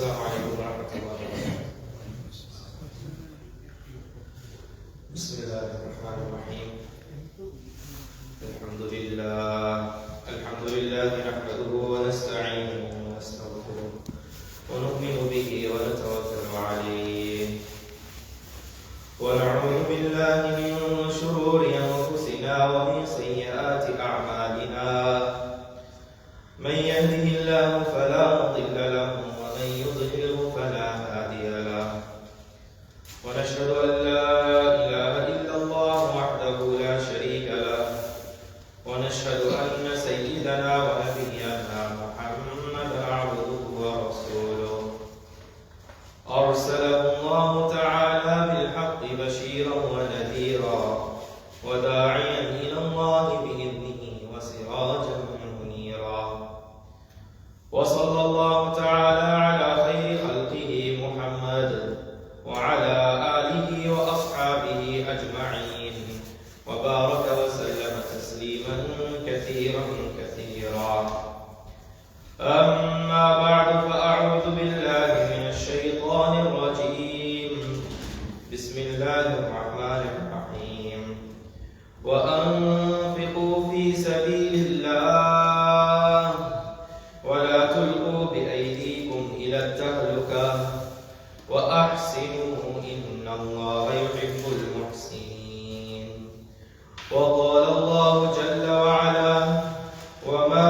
السلام عليكم ورحمة الله وبركاته. بسم الله الرحمن الرحيم. الحمد لله نحمده ونستعينه ونستغفره ونؤمن به ونتوكل عليه ونعوذ بالله من شرور أنفسنا ومن سيئات أعمالنا. من يهده الله فلا مضل له ومن يضلله فلا هادي له. ونشهد أن لا إله إلا الله وحده لا شريك له. ونشهد أن سيدنا ونبينا محمدا عبده ورسوله أرسله الله تعالى بالحق بشيرا ونذيرا وداعيا إلى الله بإذنه وسراجا منيرا. وصلى الله تعالى على خير خلقه محمد وعلى آله وأصحابه أجمعين وبارك وسلم تسليما كثيرا كثيرا. أما بعد فأعوذ بالله من الشيطان الرجيم. بسم الله الرحمن الرحيم. وأنفقوا في سبيل الله ولا تلقوا بأيديكم إلى التهلكة وأحسنوا إن الله يحب المحسنين. وقال الله جل وعلا: وما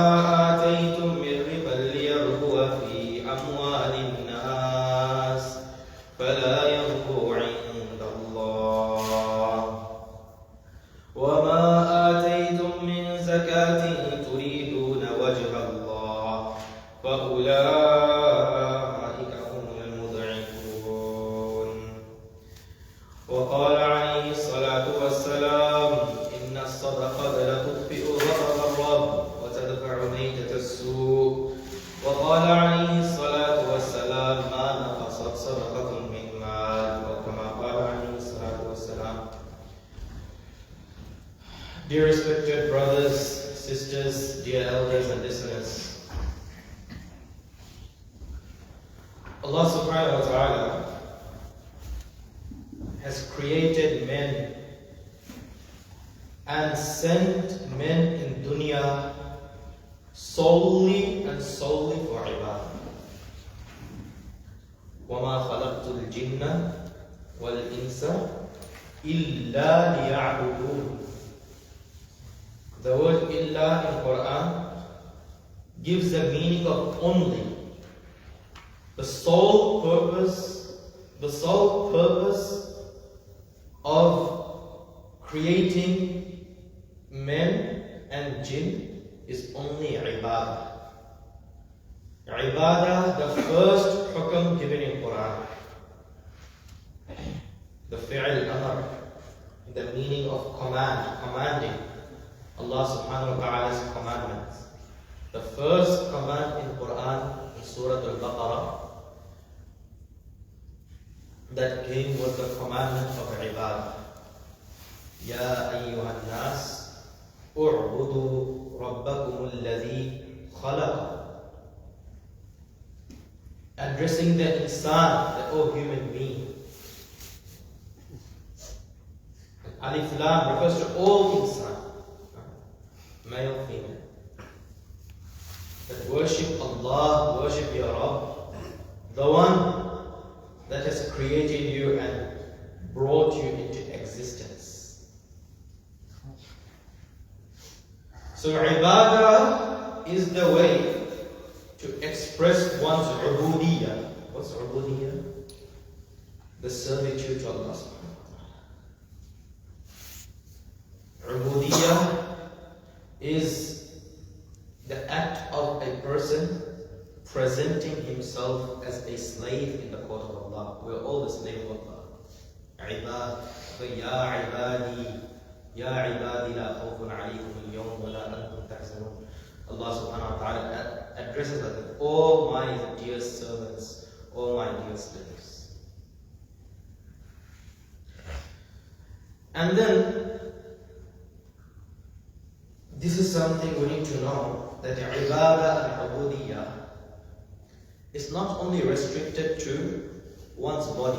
آتيتم من ربا ليربو في أموال الناس فلا يربو عند الله. وما آتيتم من زكاة تريدون وجه الله فأولئك هم المضعفون. وقال عليه الصلاة والسلام: إن الصدقة لتطفئ غضب الرب وتدفع ميتة السوء. وقال عليه الصلاة والسلام: ما نقصت صدقة من مال. وكما قال عليه الصلاة والسلام. Dear respected brothers, sisters, dear elders and listeners, Allah subhanahu wa ta'ala has created men and sent men in dunya solely for ibadah. وَمَا خَلَقْتُ الْجِنَّ وَالْإِنسَ إِلَّا لِيَعْبُدُونَ. The word illa in Quran gives the meaning of only. The sole purpose of creating men and jinn is only ibadah. Ibadah, the first hukam given in Quran. The fi'l amr, the meaning of commanding. Allah subhanahu wa ta'ala's commandments. The first command in Quran in Surah Al-Baqarah that came was the commandment of ibadah. Ya ayyuhan nas u'budu rabbakum alladhi khalaqa. Addressing the insan, the human being. Alif Lam refers to all insan, male, female. That worship Allah, worship your Rabb, the one that has created you and brought you into existence. So ibadah is the way to express one's ubudiyyah. What's ubudiyyah? The servitude to Allah subhanahu wa ta'ala. Ubudiyyah is the act of a person presenting himself as a slave in the court of Allah. We are all the slave of Allah. Ibad, ya ibadi, ya ibadi la khawfun alaykum al-yawm wa la antum tahzanun. Allah subhanahu wa ta'ala addresses us as all my dear servants, all my dear slaves. And then this is something we need to know, that ibadah and ubudiyyah is not only restricted to one's body.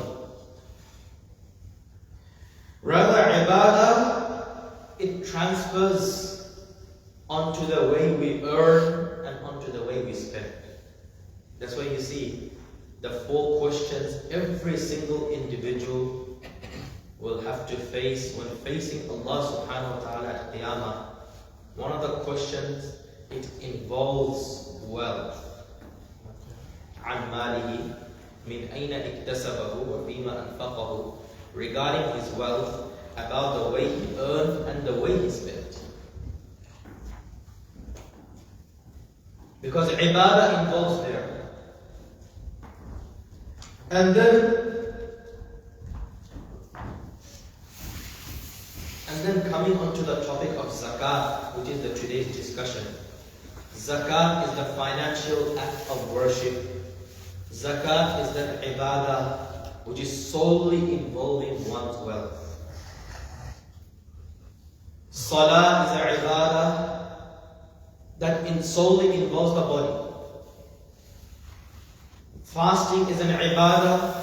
Rather, ibadah, it transfers onto the way we earn and onto the way we spend. That's why you see the 4 questions every single individual will have to face when facing Allah subhanahu wa ta'ala at Qiyamah. One of the questions, it involves wealth. عن ماله من أين اكتسبه وفيما أنفقه, regarding his wealth, about the way he earned and the way he spent. Because ibadah involves there. And then coming on to the topic of zakat, which is the today's discussion. Zakat is the financial act of worship. Zakat is that ibadah which is solely involving one's wealth. Salah is an ibadah that solely involves the body. Fasting is an ibadah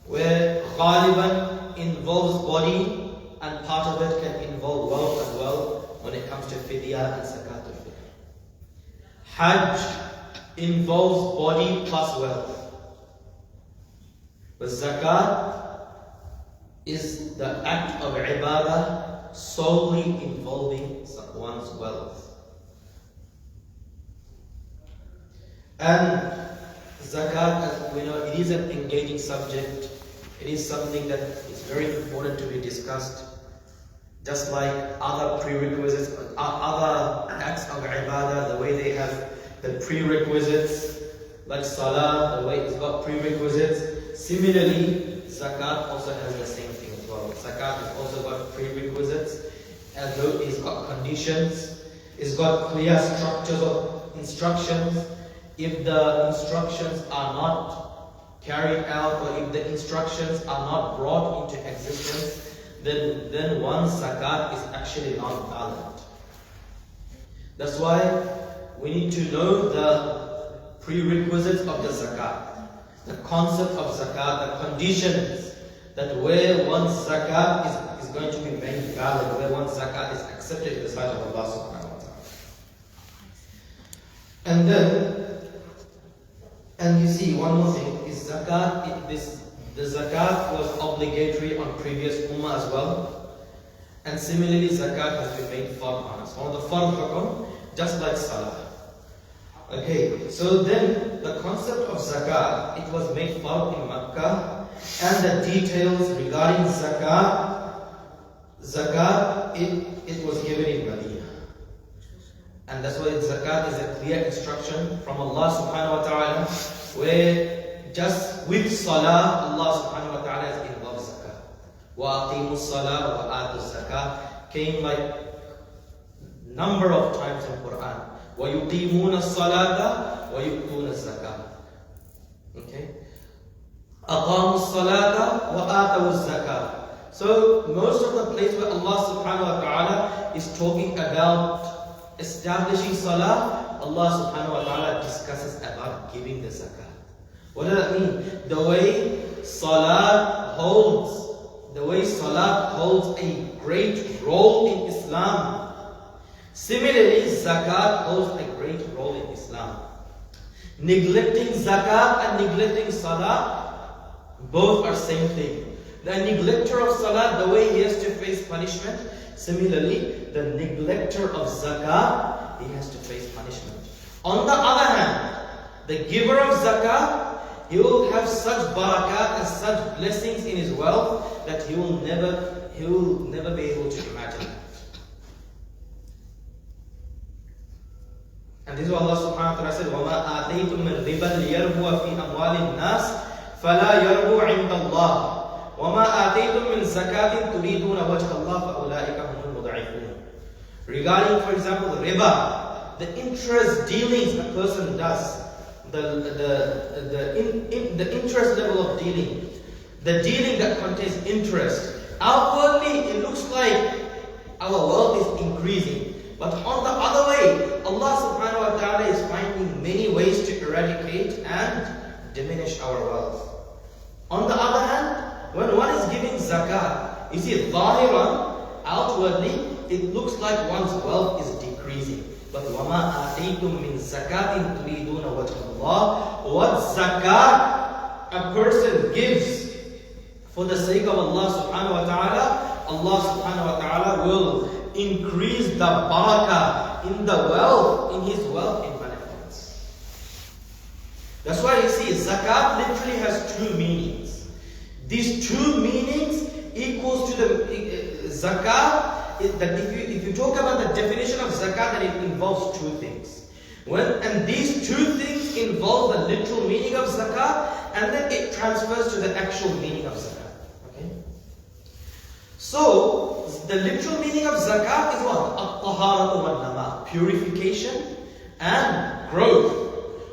where ghaliban involves body, and part of it can involve wealth as well when it comes to fidyah and zakat al-fitr. Hajj involves body plus wealth. But zakat is the act of ibadah solely involving one's wealth. And zakat, as we know, it is an engaging subject. It is something that is very important to be discussed. Just like other prerequisites, other acts of ibadah, the way they have the prerequisites, like salah, the way it's got prerequisites. Similarly, zakat also has the same thing as well. Zakat has also got prerequisites, as though it's got conditions, it's got clear structures of instructions. If the instructions are not carried out, or if the instructions are not brought into existence, then one's zakat is actually not valid. That's why we need to know the prerequisites of the zakat, the concept of zakat, the conditions that where one's zakat is going to be made valid, where one's zakat is accepted in the sight of Allah subhanahu wa ta'ala. And you see, one more thing is zakat. The zakat was obligatory on previous ummah as well, and similarly zakat has been made fard on us. One of the fard hukum, just like salah. Okay, so then the concept of zakat, it was made fard in Makkah, and the details regarding zakat, it was given in Medina. And that's why zakat is a clear instruction from Allah subhanahu wa ta'ala, where just with salah, Allah subhanahu wa ta'ala has involved zakat. وَأَقِيمُوا الصَّلَاةَ وَآتُوا الزَّكَاةَ came like number of times in Quran. وَيُقِيمُونَ الصَّلَاةَ وَيُؤْتُونَ الزَّكَاةَ. Okay? أَقَامُوا الصَّلَاةَ وَآتَوُا الزَّكَاةَ. So most of the place where Allah subhanahu wa ta'ala is talking about establishing salah, Allah subhanahu wa ta'ala discusses about giving the zakat. What does that mean? The way salat holds a great role in Islam. Similarly, zakat holds a great role in Islam. Neglecting zakat and neglecting salah, both are same thing. The neglector of salah, the way he has to face punishment. Similarly, the neglector of zakat, he has to face punishment. On the other hand, the giver of zakat, he will have such barakat and such blessings in his wealth that he will never be able to imagine that. And this is what Allah subhanahu wa ta'ala said, وَمَا آتَيْتُم مِّن رِبًا لِيَرْبُوَ فِي أَمْوَالِ النَّاسِ فَلَا يَرْبُو عِندَ اللَّهِ وَمَا آتَيْتُم مِّن زَكَاةٍ تُرِيدُونَ وَجْهَ اللَّهِ فَأُولَٰئِكَ هُمُ الْمُضْعِفُونَ. Regarding, for example, riba, the interest dealings a person does, the interest level of dealing, the dealing that contains interest. Outwardly, it looks like our wealth is increasing, but on the other way, Allah subhanahu wa ta'ala is finding many ways to eradicate and diminish our wealth. On the other hand, when one is giving zakat, you see, zahiran, outwardly, it looks like one's wealth is decreasing. But وَمَا آتَيْتُم مِّن زَكَاةٍ تُرِيدُونَ وَجْهَ اللَّهِ, what zakat a person gives for the sake of Allah subhanahu wa ta'ala, Allah subhanahu wa ta'ala will increase the barakah in the wealth, in his wealth, in benevolence. That's why you see, zakat literally has two meanings. These two meanings equals to the zakat. That if you talk about the definition of zakat, then it involves two things. And these two things involve the literal meaning of zakat, and then it transfers to the actual meaning of zakat. Okay? So the literal meaning of zakat is what? At-taharatu wal-nama, purification and growth.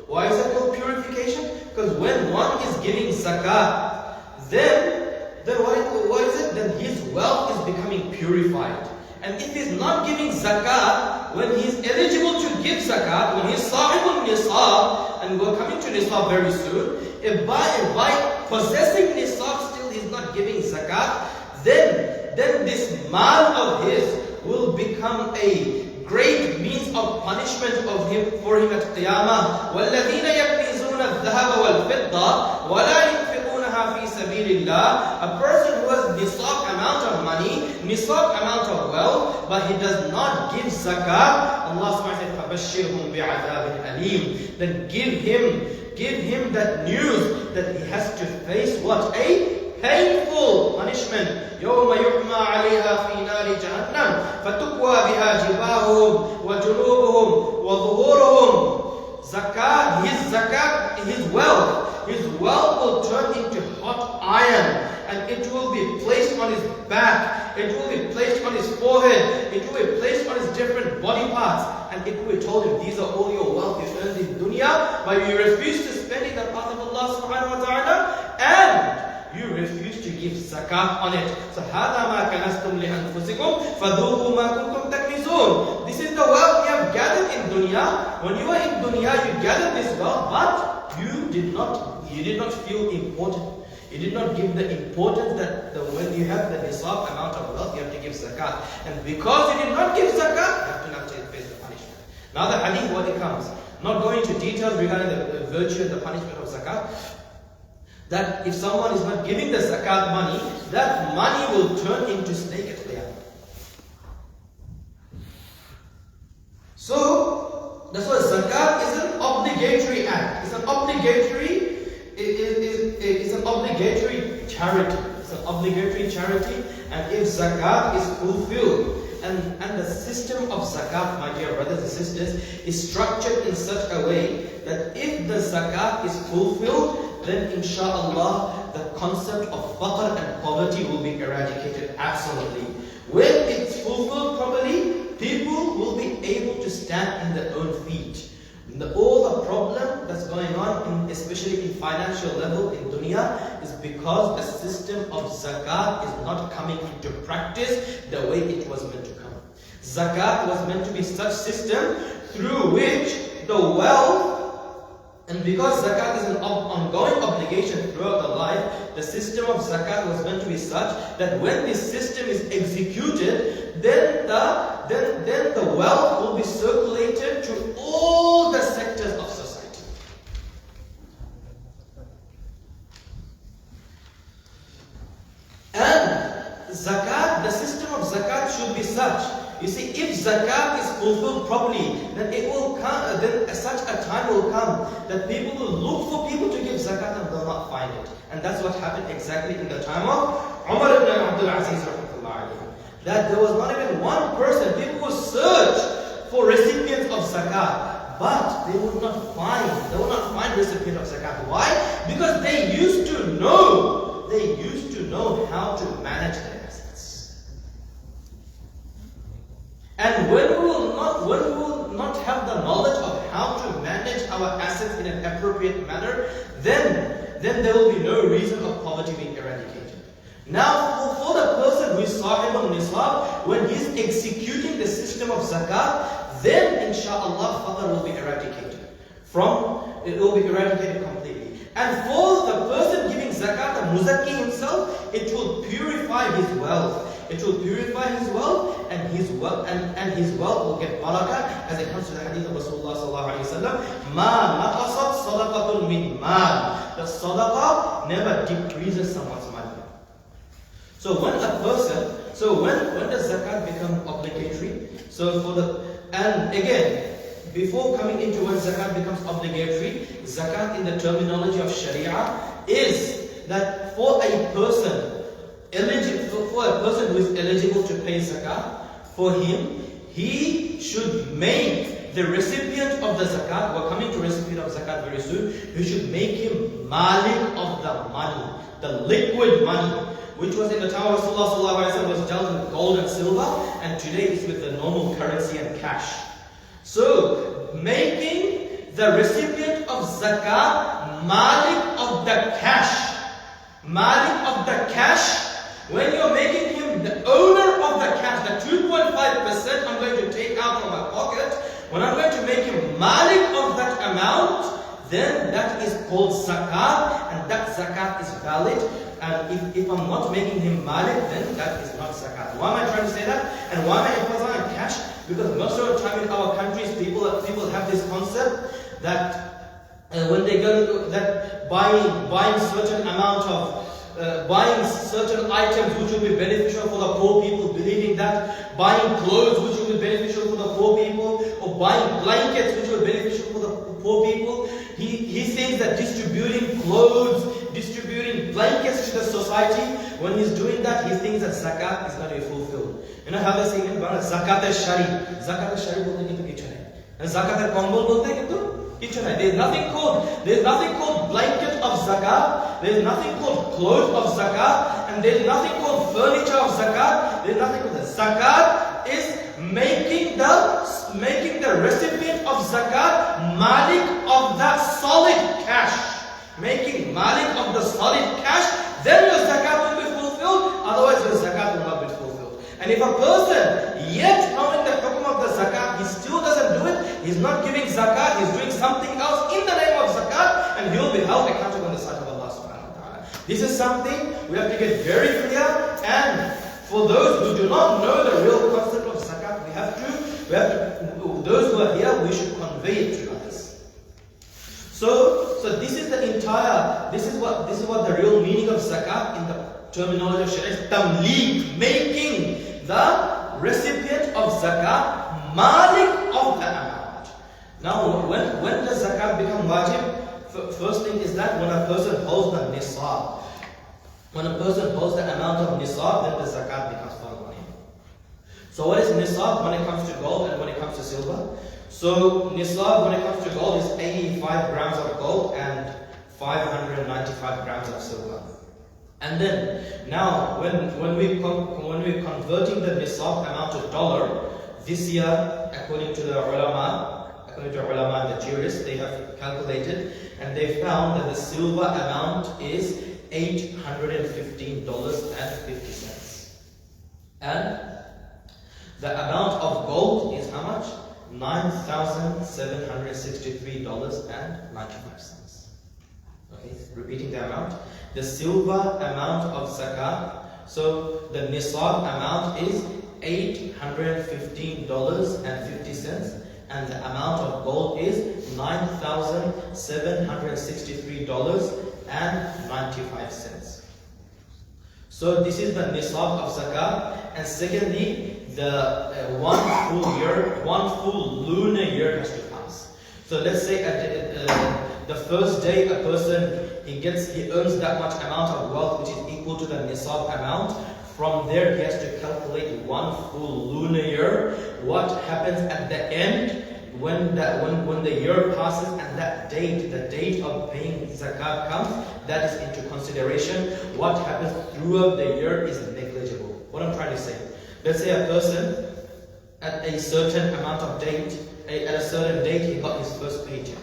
Why is that called purification? Because when one is giving zakat, then why is it? Then his wealth is becoming purified. And if he's not giving zakat, when he's eligible to give zakat, when he's sahibul nisab, and we're coming to nisab very soon, if by possessing nisab still he's not giving zakat, then this mal of his will become a great means of punishment for him at Qiyamah. وَالَّذِينَ يَكْنِزُونَ الذَّهَبَ وَالْفِضَّةَ وَلَا يُنْفِقُونَهَا فِي سَبِيلِ اللَّهِ. A person who has nisab amount of money, nisab amount of wealth, but he does not give zakat, Allah subhanahu wa ta'ala says, فَبَشِّرْهُمْ بِعَذَابٍ أَلِيمٍ. Then give him that news that he has to face what? A painful punishment. يوم يحمى عليها في نار جهنم فتكوى بها جباههم وجنوبهم وظهورهم. Zakat, his wealth will turn into hot iron, and it will be placed on his back, it will be placed on his forehead, it will be placed on his different body parts, and it will be told him, these are all your wealth you earned in dunya, but you refuse to spend in the path of Allah subhanahu wa ta'ala, and you refuse to give zakat on it. So هَذَا مَا كَنَزْتُمْ لِأَنفُسِكُمْ فَذُوقُوا مَا كُنْتُمْ تَكْنِزُونَ. This is the wealth you have gathered in dunya. When you were in dunya, you gathered this wealth, but you did not feel important. You did not give the importance that when you have the nisab amount of wealth, you have to give zakat. And because you did not give zakat, you have to face the punishment. Now the hadith, what it comes. Not going into details regarding the virtue and the punishment of zakat. That if someone is not giving the zakat money, that money will turn into snake at Qiyamah. So that's why zakat is an obligatory act. It's an obligatory charity. It's an obligatory charity, and if zakat is fulfilled, and the system of zakat, my dear brothers and sisters, is structured in such a way that if the zakat is fulfilled, then inshallah the concept of faqr and poverty will be eradicated absolutely. When it's fulfilled properly, people will be able to stand on their own feet. All the problem that's going on, especially in financial level in dunya, is because the system of zakat is not coming into practice the way it was meant to come. Zakat was meant to be such system through which the wealth, and because zakat is an ongoing obligation throughout the life, the system of zakat was meant to be such that when this system is executed, then the wealth will be circulated to all the sectors of society. And zakat, the system of zakat should be such. You see, if zakat is fulfilled properly, then it will come. Then such a time will come that people will look for people to give zakat and will not find it. And that's what happened exactly in the time of Umar ibn Abdul Aziz, that there was not even one person. People would search for recipients of zakat, but they would not find recipients of zakat. Why? Because they used to know how to manage their assets. And when we will not have the knowledge of how to manage our assets in an appropriate manner, then there will be no reason of poverty being eradicated. Now, for the person who is sahib al-nisab, when he is executing the system of zakat, then inshallah faqr will be eradicated. it will be eradicated completely. And for the person giving zakat, the muzakki himself, it will purify his wealth. It will purify his wealth, and his wealth will get barakah, as it comes to the hadith of Rasulullah sallallahu alaihi wasallam. Ma naqasat sadaqatun min mal. The sadaqah never decreases someone's money. So when does zakat become obligatory? And again, before coming into when zakat becomes obligatory, zakat in the terminology of Sharia is that for a person who is eligible to pay zakat, for him, he should make the recipient of the zakat, we're coming to recipient of zakat very soon, he should make him malik of the money, the liquid money, which was in the time of Rasulullah was dealt with gold and silver, and today it's with the normal currency and cash. So, making the recipient of zakat malik of the cash. Malik of the cash, when you're making him the owner of the cash, the 2.5% I'm going to take out from my pocket, when I'm going to make him malik of that amount, then that is called zakat, and that zakat is valid. And if I'm not making him malik, then that is not zakat. Why am I trying to say that? And why am I emphasizing on cash? Because most of the time in our countries, people have this concept that when they go that buying certain amount of buying certain items which will be beneficial for the poor people, believing that buying clothes which will be beneficial for the poor people, or buying blankets which will be beneficial for the poor people. He thinks that distributing clothes, distributing blankets to the society, when he's doing that, he thinks that zakat is going to be fulfilled. You know how they say in Bangla, zakat al-shari. Zakat al-shari bolte kintu kichu nahi. And zakat al-kombol bolte kintu kichu nahi. There's nothing called blanket of zakat. There's nothing called clothes of zakat. And there's nothing called furniture of zakat. There's nothing called that. Zakat is making the recipient of zakat malik of that solid cash. Making malik of the solid cash, then your zakat will be fulfilled, otherwise your zakat will not be fulfilled. And if a person, yet knowing the hukum of the zakat, he still doesn't do it, he's not giving zakat, he's doing something else in the name of zakat, and he will be held accountable on the side of Allah subhanahu wa ta'ala. This is something we have to get very clear, and for those who do not know the real concept of zakat, those who are here, we should convey it to others. So this is what the real meaning of zakat in the terminology of Sharia is tamlik, making the recipient of zakat malik of the amount. Now, when does zakat become wajib? First thing is that when a person holds the nisab. When a person holds the amount of nisab, then the zakat becomes farz on him. So what is nisab when it comes to gold and when it comes to silver? So nisab when it comes to gold is 85 grams of gold and 595 grams of silver. And then now when we're converting the nisab amount to dollar, this year according to the ulama and the jurists, they have calculated and they found that the silver amount is $815.50. And the amount of gold is how much? $9,763.95. Okay, repeating the amount. The silver amount of zakat, so the nisab amount is $815.50, and the amount of gold is $9,763.95. So this is the nisab of zakat. And secondly, the one full lunar year has to pass. So let's say at the first day a person he earns that much amount of wealth which is equal to the nisab amount. From there he has to calculate one full lunar year. What happens at the end when the year passes and that date, the date of paying zakat comes, that is into consideration. What happens throughout the year is negligible. What I'm trying to say. Let's say a person at a certain date he got his first paycheck.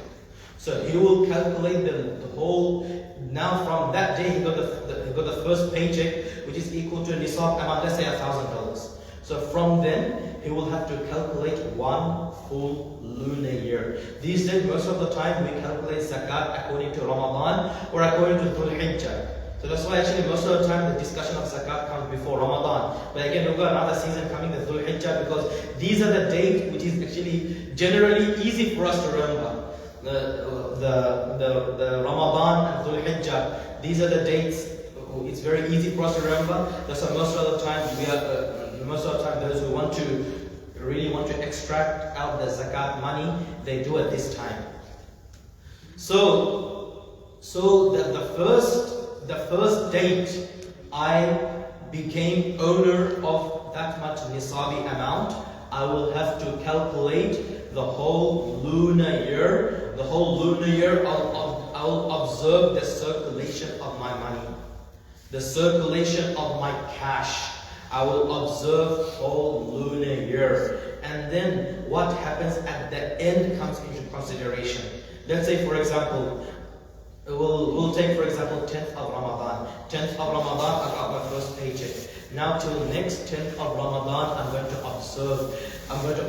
So he will calculate the whole. Now from that day he got the first paycheck, which is equal to a nisab amount. Let's say $1,000. So from then he will have to calculate one full lunar year. These days, most of the time, we calculate zakat according to Ramadan or according to Dhul Hijjah. So that's why actually most of the time the discussion of zakat comes before Ramadan. But again, we've got another season coming, the Dhul Hijjah, because these are the dates which is actually generally easy for us to remember. The Ramadan and Dhul Hijjah, these are the dates. It's very easy for us to remember. That's why most of the time those who really want to extract out the zakat money, they do it this time. So the first date I became owner of that much nisabi amount, I will have to calculate the whole lunar year. The whole lunar year, I'll observe the circulation of my money, the circulation of my cash. I will observe whole lunar year. And then what happens at the end comes into consideration. Let's say, for example, we'll take, for example, 10th of Ramadan. 10th of Ramadan, I got my first paycheck. Now till next 10th of Ramadan, I'm going to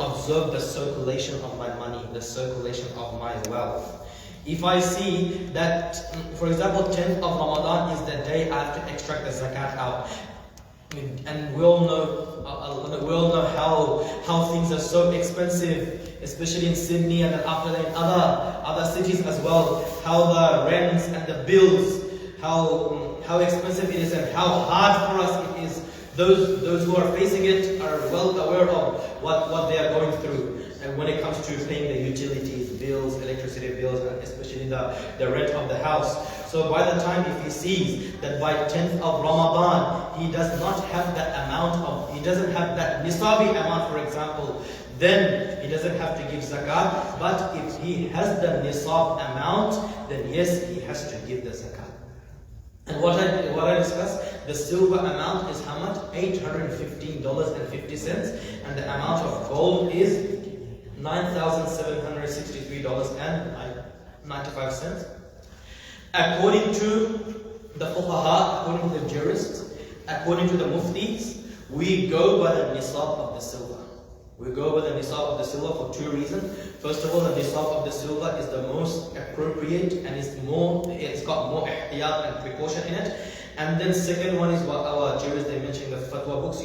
observe the circulation of my money, the circulation of my wealth. If I see that, for example, 10th of Ramadan is the day I have to extract the zakat out. And we all know how things are so expensive, especially in Sydney and then after that in other cities as well. How the rents and the bills, how expensive it is and how hard for us it is. Those who are facing it are well aware of what they are going through. And when it comes to paying the utilities, bills, electricity bills, and especially the rent of the house. So by the time if he sees that by 10th of Ramadan, he does not have he doesn't have that nisabi amount, for example, then he doesn't have to give zakat. But if he has the nisab amount, then yes, he has to give the zakat. And what I discussed, the silver amount is how much? $815.50, and the amount of gold is $9,763.95. According to the fuqaha, according to the jurists, according to the muftis, we go by the nisab of the silver. We go by the nisab of the silver for two reasons. First of all, the nisab of the silver is the most appropriate and it's got more ihtiyat and precaution in it. And then second one is what our jurists, they mention the fatwa books,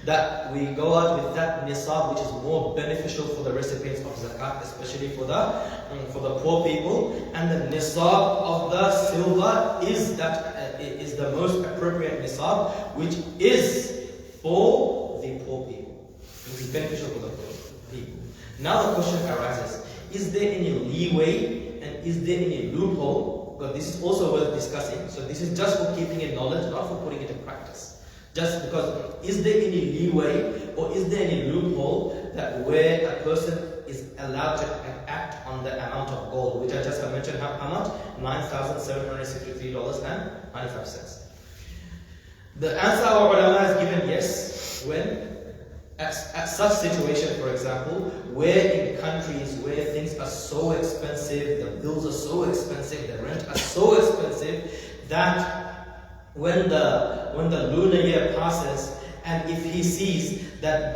that we go out with that nisab which is more beneficial for the recipients of zakat, especially for the poor people. And the nisab of the silver is the most appropriate nisab, which is for the poor people, which is beneficial for the poor people. Now the question arises, is there any leeway and is there any loophole? Because this is also worth discussing. So this is just for keeping it knowledge, not for putting it in practice. Just because, is there any leeway or is there any loophole that where a person is allowed to act on the amount of gold, which I just mentioned, how much? $9,763.95. The answer our ulama has given yes, when at such situation, for example, where in countries where things are so expensive, the bills are so expensive, the rent are so expensive, that when the lunar year passes, and if he sees that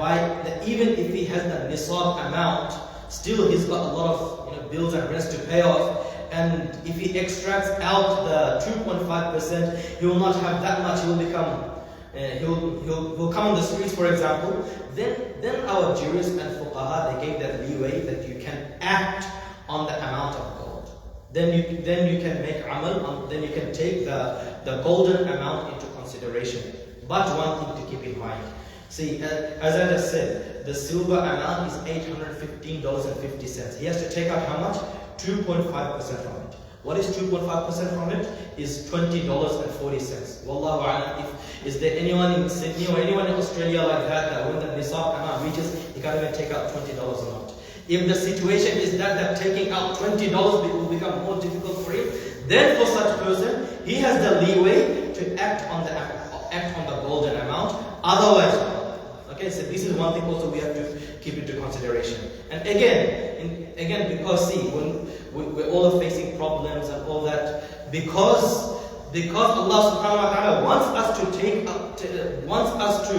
even if he has the nisab amount, still he's got a lot of bills and rents to pay off, and if he extracts out the 2.5%, he will not have that much. He will become he'll come on the streets, for example. Then our jurists and fuqaha, they gave that leeway that you can act on the amount of gold. Then you can make amal, then you can take the golden amount into consideration. But one thing to keep in mind. See, as I just said, the silver amount is $815.50. He has to take out how much? 2.5% from it. What is 2.5% from it? Is $20.40. Wallahu a'lam. Is there anyone in Sydney or anyone in Australia like that when the nisab amount reaches, he can't even take out $20 or not? If the situation is that taking out $20 will become more difficult for him, then for such person, he has the leeway to act on the golden amount. Otherwise, okay, so this is one thing also we have to keep into consideration. And again, because see, when we're all facing problems and all that, because Because Allah subhanahu wa ta'ala wants us to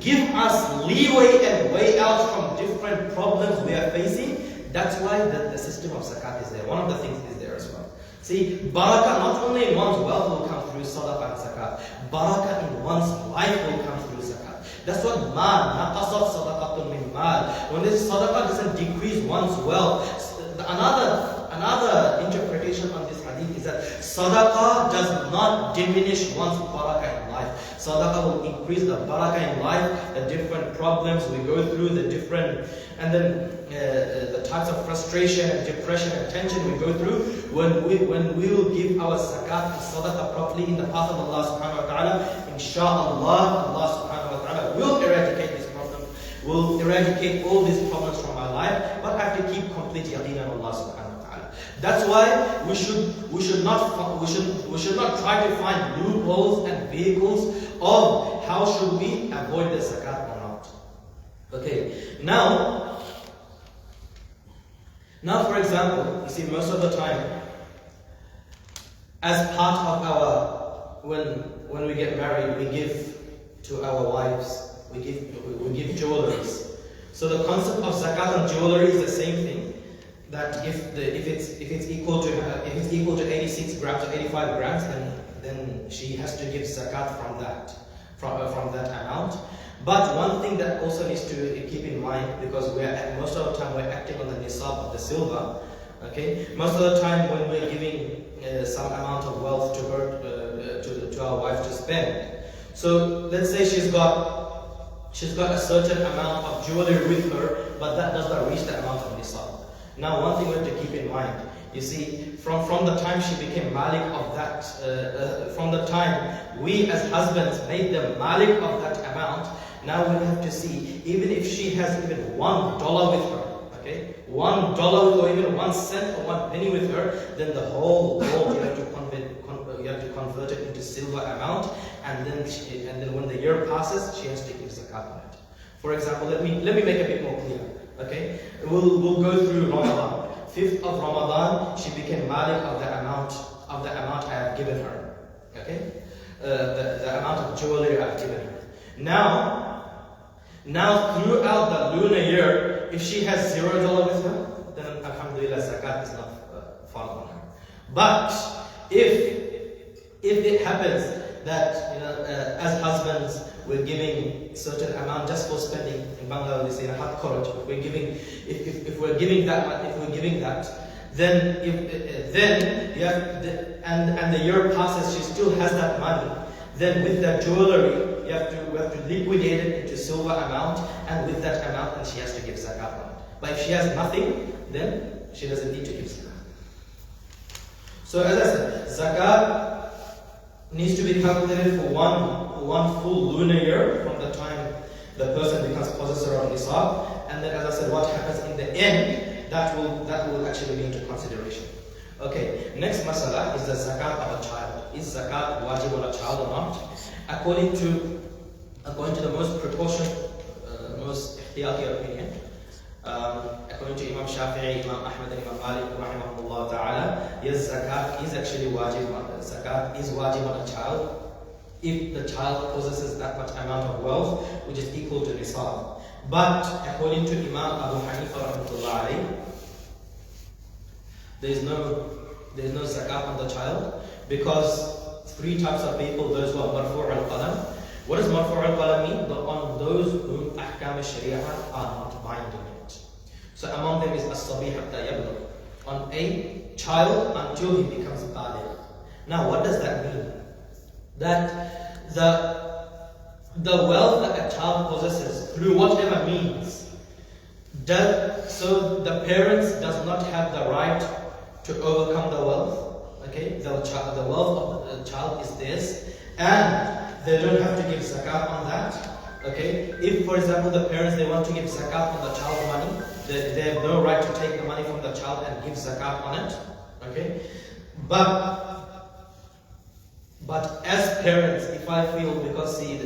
give us leeway and way out from different problems we are facing. That's why the system of zakat is there. One of the things is there as well. See, barakah not only in one's wealth will come through sadaqah and zakat, barakah in one's life will come through zakat. That's what mal, naqasat sadaqatun min mal. When this sadaqah doesn't decrease one's wealth. Another interpretation on this hadith is that sadaqah does not diminish one's barakah in life. Sadaqah will increase the barakah in life, the different problems we go through, the types of frustration and depression and tension we go through. When we will give our zakat and sadaqah properly in the path of Allah subhanahu wa ta'ala, inshallah, Allah subhanahu wa ta'ala will eradicate these problems, will eradicate all these problems from our life, but have to keep complete yaqeen on Allah subhanahu wa ta'ala. That's why we should not try to find loopholes and vehicles of how should we avoid the zakat or not. Okay, now for example, you see, most of the time, as part of our when we get married, we give to our wives, we give jewelries. So the concept of zakat on jewelry is the same thing. That if it's equal to 86 grams or 85 grams, then she has to give zakat from that amount. But one thing that also needs to keep in mind, because most of the time we're acting on the nisab of the silver. Okay, most of the time when we're giving some amount of wealth to her, to our wife to spend. So let's say she's got a certain amount of jewelry with her, but that does not reach the amount of nisab. Now, one thing we have to keep in mind, you see, from the time she became malik of that, from the time we as husbands made them malik of that amount, now we have to see, even if she has even $1 with her, okay, $1 or even 1 cent or 1 penny with her, then the whole gold you have to convert it into silver amount, and then when the year passes, she has to give zakat on it. For example, let me make a bit more clear. Okay, we'll go through Ramadan. 5th of Ramadan, she became malik of the amount I have given her. Okay, the amount of jewelry I've given her. Now throughout the lunar year, if she has $0 with her, then alhamdulillah zakat is not fallen on her. But if it happens that as husbands we're giving certain amount just for spending, in Bangla we say hat kharaj. If we're giving that, then you have and the year passes, she still has that money. Then with that jewelry, we have to liquidate it into silver amount, and with that amount, then she has to give zakat on it. But if she has nothing, then she doesn't need to give zakat. So as I said, zakat needs to be calculated for one full lunar year from the time the person becomes possessor of nisab, and then, as I said, what happens in the end, that will actually be into consideration. Okay, next masala is the zakat of a child. Is zakat wajib on a child or not? According to the most precautioned, most ihtiyati opinion, according to Imam Shafi'i, Imam Ahmad, and Imam Malik, rahimahullah ta'ala, yes, zakat is actually wajib. Zakat is wajib on a child if the child possesses that much amount of wealth, which is equal to nisab. But according to Imam Abu Hanifa, rahimahullah alayhi, there is no zakat on the child, because 3 types of people, those who are marfu' al-qalam. What does marfu' al-qalam mean? On those whom ahkam al-sharia are not binding it. So among them is as-sabi hatta yablugh, on a child until he becomes baligh. Now what does that mean? That the wealth that a child possesses through whatever means, so the parents does not have the right to overcome the wealth. Okay, the wealth of the child is theirs, and they don't have to give zakat on that. Okay, if for example the parents, they want to give zakat on the child's money, they have no right to take the money from the child and give zakat on it. Okay, but as parents, if I feel, because see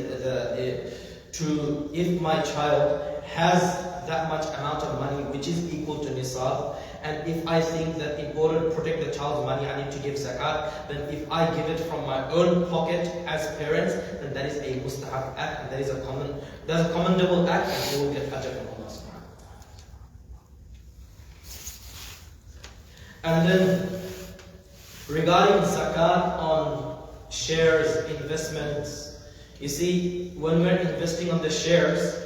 if my child has that much amount of money which is equal to nisab, and if I think that in order to protect the child's money I need to give zakat, then if I give it from my own pocket as parents, then that is a mustahab act, and that is a commendable act, and you will get ajr from Allah subhanahu wa ta'ala. And then regarding zakat on shares, investments, you see, when we're investing on the shares,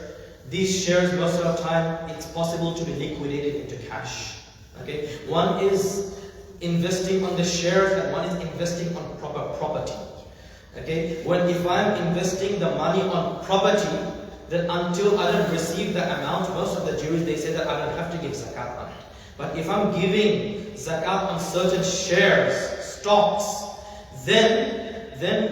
these shares most of the time it's possible to be liquidated into cash. Okay, one is investing on the shares and one is investing on proper property. Okay, if I'm investing the money on property, then until I don't receive the amount, most of the Jews they say that I don't have to give zakat on it. But if I'm giving zakat on certain shares, stocks, then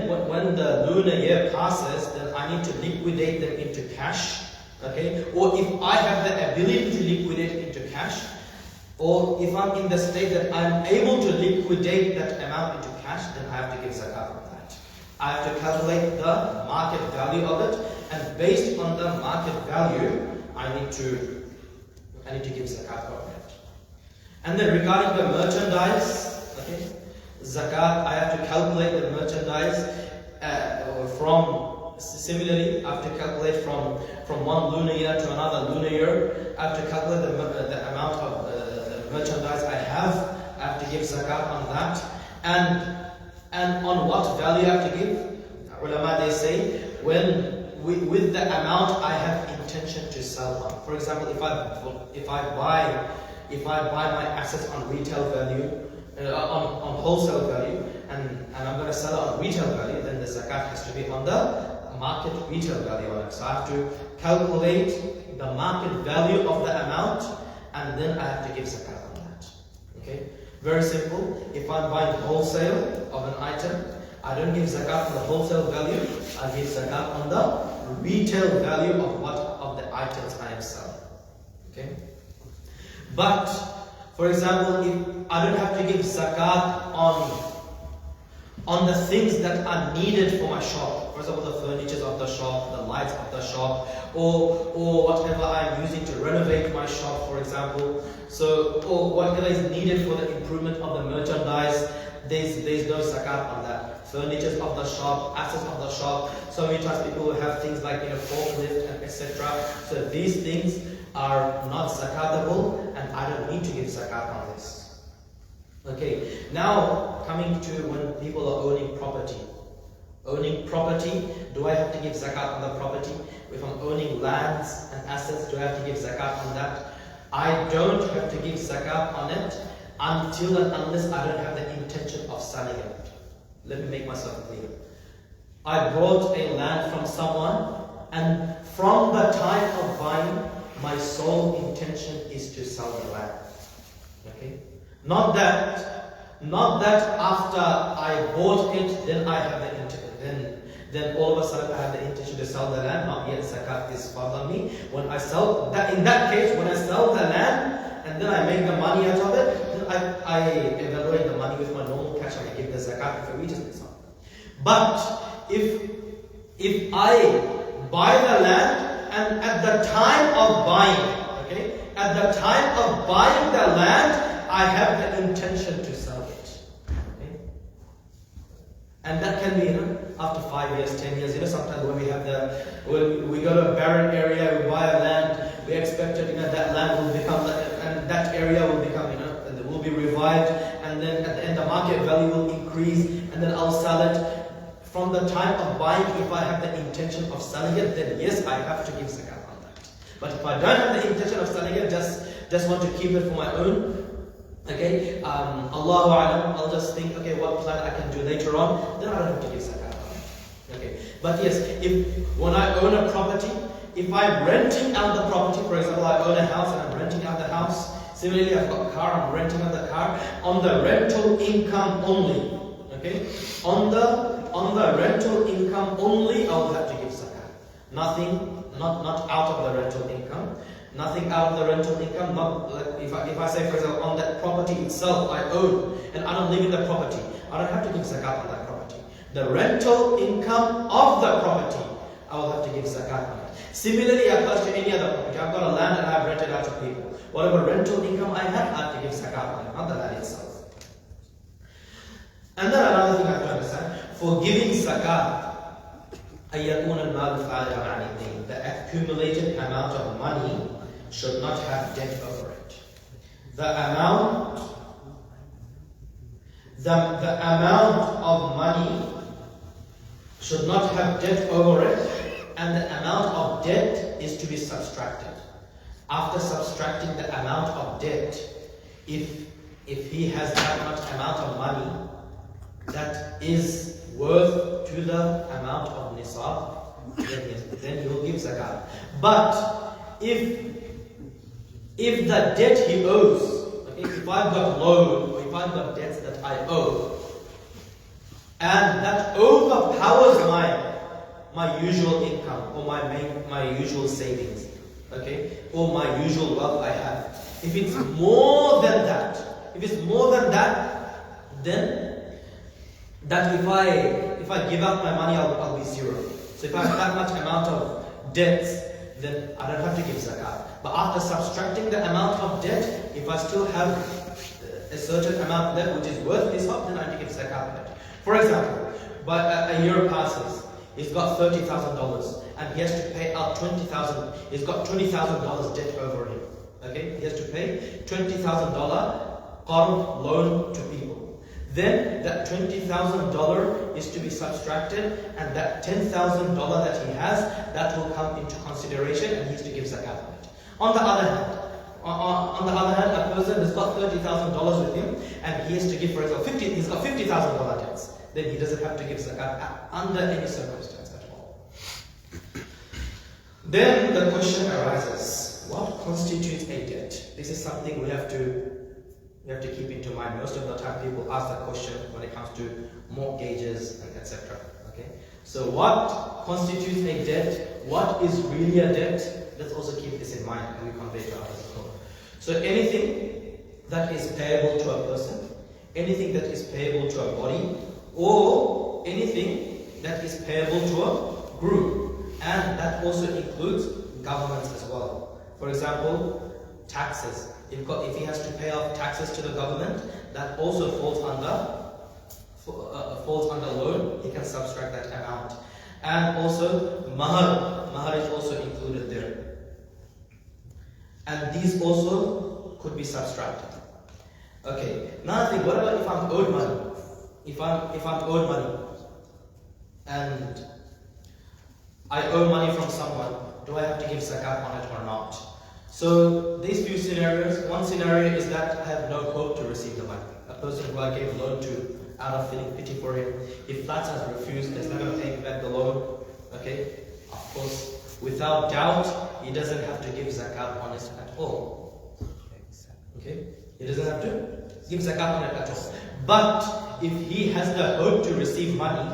when the lunar year passes, then I need to liquidate them into cash. Okay, or if I have the ability to liquidate it into cash, or if I'm in the state that I'm able to liquidate that amount into cash, then I have to give zakat on that. I have to calculate the market value of it, and based on the market value, I need to give zakat on it. And then regarding the merchandise, okay, zakat, I have to calculate the merchandise similarly, I have to calculate from one lunar year to another lunar year. I have to calculate the amount of merchandise I have to give zakat on that. And on what value I have to give? Ulama, they say, with the amount I have intention to sell on. For example, if I buy my assets on retail value, on wholesale value, and I'm going to sell it on retail value, then the zakat has to be on the market retail value on it. So I have to calculate the market value of the amount, and then I have to give zakat on that. Okay, very simple. If I'm buying wholesale of an item, I don't give zakat on the wholesale value. I give zakat on the retail value of the items I am selling. Okay, but for example, if I don't have to give zakat on the things that are needed for my shop. For example, the furniture of the shop, the lights of the shop, or whatever I'm using to renovate my shop, for example. So, or whatever is needed for the improvement of the merchandise, there's no zakat on that. Furniture of the shop, assets of the shop. So many times people will have things like forklift and etc. So these things are not zakatable, and I don't need to give zakat on this. Okay, now coming to when people are owning property. Owning property, do I have to give zakat on the property? If I'm owning lands and assets, do I have to give zakat on that? I don't have to give zakat on it until and unless I don't have the intention of selling it. Let me make myself clear. I bought a land from someone, and from the time of buying, my sole intention is to sell the land. Okay? Not that after I bought it, then I have the intention. Then all of a sudden I have the intention to sell the land. Not yet. Zakat is fard on me. When I sell that, in that case, when I sell the land and then I make the money out of it, then I evaluate the money with my normal cash. I give the zakat if it reaches me something. But if I buy the land and at the time of buying, okay, at the time of buying the land, I have the intention to sell it. Okay? And that can be after 5 years, 10 years. Sometimes when we go to a barren area, we buy a land, we expect that land will become, and that area will become, will be revived, and then at the end the market value will increase, and then I'll sell it. From the time of buying, if I have the intention of selling it, then yes, I have to give zakat on that. But if I don't have the intention of selling it, just want to keep it for my own, okay, Allahu A'lam, I'll just think, okay, what plan I can do later on, then I don't have to give zakat on it. Okay, but yes, when I own a property, if I'm renting out the property, for example, I own a house and I'm renting out the house. Similarly, I've got a car, I'm renting out the car on the rental income only. Okay, on the rental income only, I will have to give zakat. Nothing, not out of the rental income. Nothing out of the rental income. Not like if I say, for example, on that property itself I own and I don't live in the property, I don't have to give zakat on that property. The rental income of the property, I will have to give zakat on it. Similarly, applies to any other property. I've got a land and I've rented out to people. whatever rental income I have to give zakat on it, not the land itself. And then another thing I have to understand, for giving zakat, the accumulated amount of money should not have debt over it. The amount of money should not have debt over it, and the amount of debt is to be subtracted. After subtracting the amount of debt, if he has that much amount of money that is worth to the amount of nisab, then he will give zakat. But if the debt he owes, okay, if I've got loan or if I've got debts that I owe, and that overpowers my usual income or my usual savings, okay, or my usual wealth I have, if it's more than that, then that if I give out my money, I'll be zero. So if I have that much amount of debts, then I don't have to give zakat. But after subtracting the amount of debt, if I still have a certain amount left which is worth nisab, then I have to give zakat on it. For example, but a year passes, he's got $30,000 and he has to pay out $20,000. He's got $20,000 debt over him. Okay, he has to pay $20,000 qard loan to people. Then that $20,000 is to be subtracted, and that $10,000 that he has, that will come into consideration, and he has to give zakat on it. On the other hand, a person has got $30,000 with him, and he has to give, for example, he's got $50,000 debts. Then he doesn't have to give zakat under any circumstance at all. Then the question arises: what constitutes a debt? This is something we have to keep into mind. Most of the time people ask that question when it comes to mortgages and etc. Okay? So what constitutes a debt? What is really a debt? Let's also keep this in mind and we convey to others as well. So anything that is payable to a person, anything that is payable to a body, or anything that is payable to a group, and that also includes governments as well. For example, taxes. If he has to pay off taxes to the government, that also falls under loan. He can subtract that amount. And also mahar is also included there. And these also could be subtracted. Okay. Another thing. What about if I'm owed money? If I'm owed money, and I owe money from someone, do I have to give zakat on it or not? So these few scenarios, one scenario is that I have no hope to receive the money. A person who I gave a loan to, out of feeling pity for him, if flat has refused, he's not going to pay back the loan. Okay, of course, without doubt, he doesn't have to give zakat on it at all. Okay, he doesn't have to give zakat on it at all. But if he has the hope to receive money,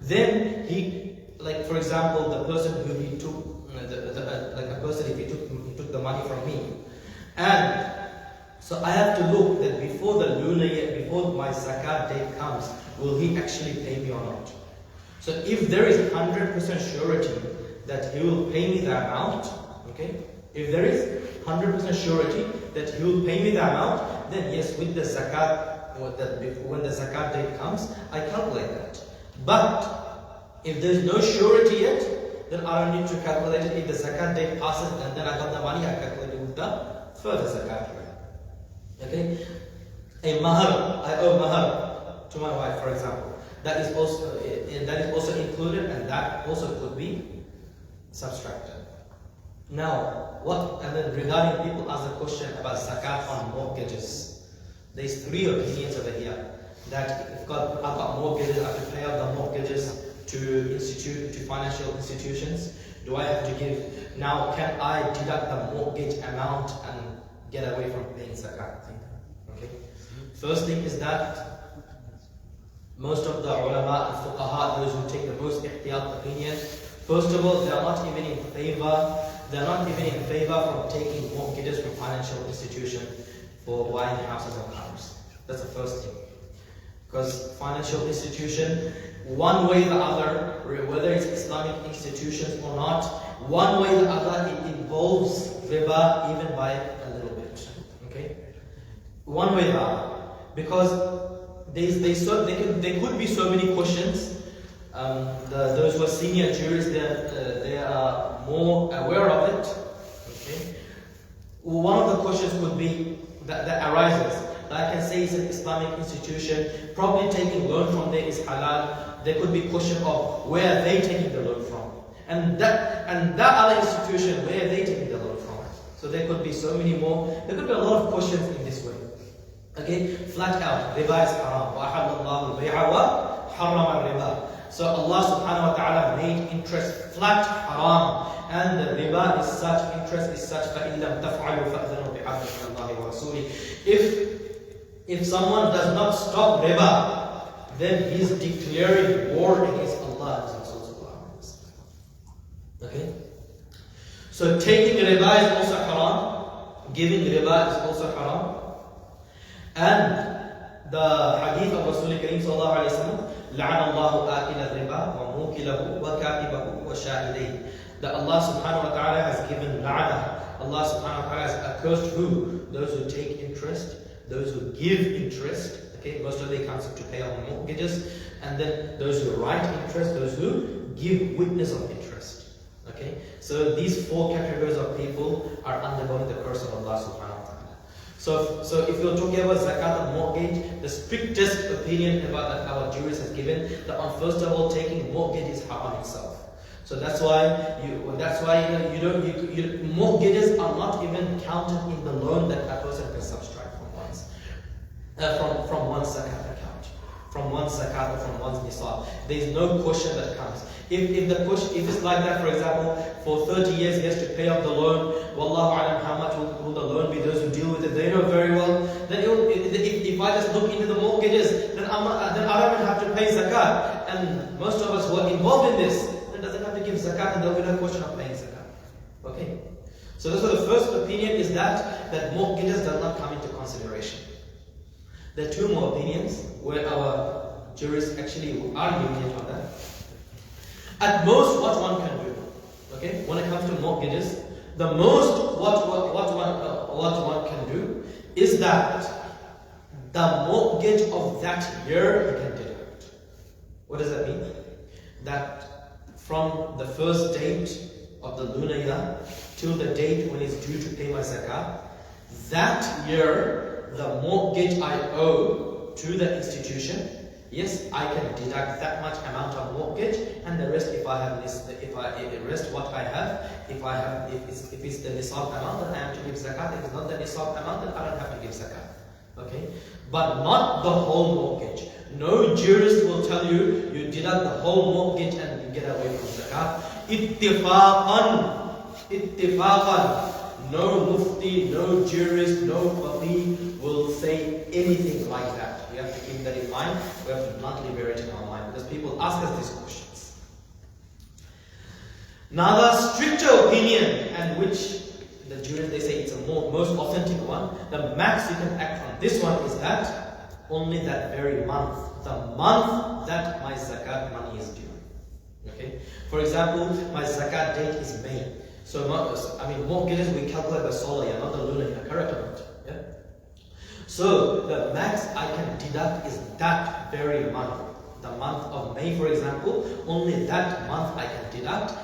then he, like for example, the person who he took. Like a person, if he took the money from me, and so I have to look that before the lunar year, before my zakat date comes, will he actually pay me or not? So if there is 100% surety that he will pay me the amount, okay, if there is 100% surety that he will pay me the amount, then yes, with the zakat, when the zakat date comes, I calculate that. But if there is no surety yet, then I don't need to calculate it. If the zakat date passes and then I got the money, I calculate it with the further zakat rate. Okay? A mahar, I owe mahar to my wife, for example. That is also included, and that also could be subtracted. Now, and then regarding people ask the question about zakat on mortgages. There's three opinions over here. That if I've got mortgages, I have to pay out the mortgages to financial institutions. Do I have to give? Now, can I deduct the mortgage amount and get away from paying zakat? Okay. First thing is that most of the ulama and fuqaha, those who take the most ihtiyat opinion, first of all, they are not even in favor. They are not even in favor from taking mortgages from financial institutions for buying houses and cars. That's the first thing. Because financial institution, one way or the other, whether it's Islamic institutions or not, one way or the other, it involves riba even by a little bit. Okay? One way or the other. Because there could be so many questions. Those who are senior jurists, they are more aware of it. Okay? One of the questions could be that arises. Like I can say it's an Islamic institution, probably taking loan from there is halal. There could be a question of where are they taking the loan from? And that other institution, where are they taking the loan from? So there could be so many more. There could be a lot of questions in this way. Okay, flat out, riba is haram. وَأَحَلَّ اللَّهُ الْبَيْعَ وَحَرَّمَ الرِّبَا. So Allah subhanahu wa ta'ala made interest flat haram. And the riba is such, interest is such, فَإِن لَمْ تَفْعَلُوا فَأْذَنُوا بِحَرْبٍ مِنَ اللَّهِ وَرَسُولِهِ. If someone does not stop riba, then he is declaring war against Allah and His Rasul. Okay? So taking riba is also haram. Giving riba is also haram. And the hadith of Rasul Kareem sallallahu alayhi wa sallam, لَعَنَ اللَّهُ آكِلَ الرِّبَا وَمُوكِلَهُ وَكَاتِبَهُ وَشَاهِدَيْهِ. That Allah subhanahu wa ta'ala has given la'ana. Allah subhanahu wa ta'ala has accursed who? Those who take interest, those who give interest. Okay, most of it comes to pay on mortgages. And then those who write interest, those who give witness of interest. Okay, so these four categories of people are undergoing the curse of Allah subhanahu wa ta'ala. So if you're talking about zakat and mortgage, the strictest opinion about that our jurist has given, that on first of all, taking mortgage is haram itself. So that's why mortgages are not even counted in the loan that a person can subtract from one's zakat account, from one's zakat or from one's nisab. There is no question that comes. If it's like that, for example, for 30 years he has to pay off the loan. Wallahu alam, how much will the loan be? Those who deal with it, they know very well. Then if I just look into the mortgages, then I don't even have to pay zakat. And most of us who are involved in this, then doesn't have to give zakat, and there will be no question of paying zakat. Okay. So that's why the first opinion is that mortgages does not come into consideration. There are two more opinions where our jurists actually are lenient on that. At most, what one can do, okay, when it comes to mortgages, the most what one can do is that the mortgage of that year you can deduct. What does that mean? That from the first date of the lunar year till the date when it's due to pay my zakat, that year the mortgage I owe to the institution, yes, I can deduct that much amount of mortgage, and the rest, if it's the nisab amount, then I have to give zakat. If it's not the nisab amount, then I don't have to give zakat. Okay, but not the whole mortgage. No jurist will tell you you deduct the whole mortgage and you get away from zakat. Ittifaqan. No mufti, no jurist, no faqih will say anything like that. We have to keep that in mind. We have to bluntly bear it in our mind, because people ask us these questions. Another stricter opinion, and which the jurists, they say it's a most authentic one, the max you can act on this one is that only that very month, the month that my zakat money is due. Okay. For example, my zakat date is May. So, mortgages we calculate the solar year, not the lunar year, correct or not? Yeah? So, the max I can deduct is that very month. The month of May, for example, only that month I can deduct,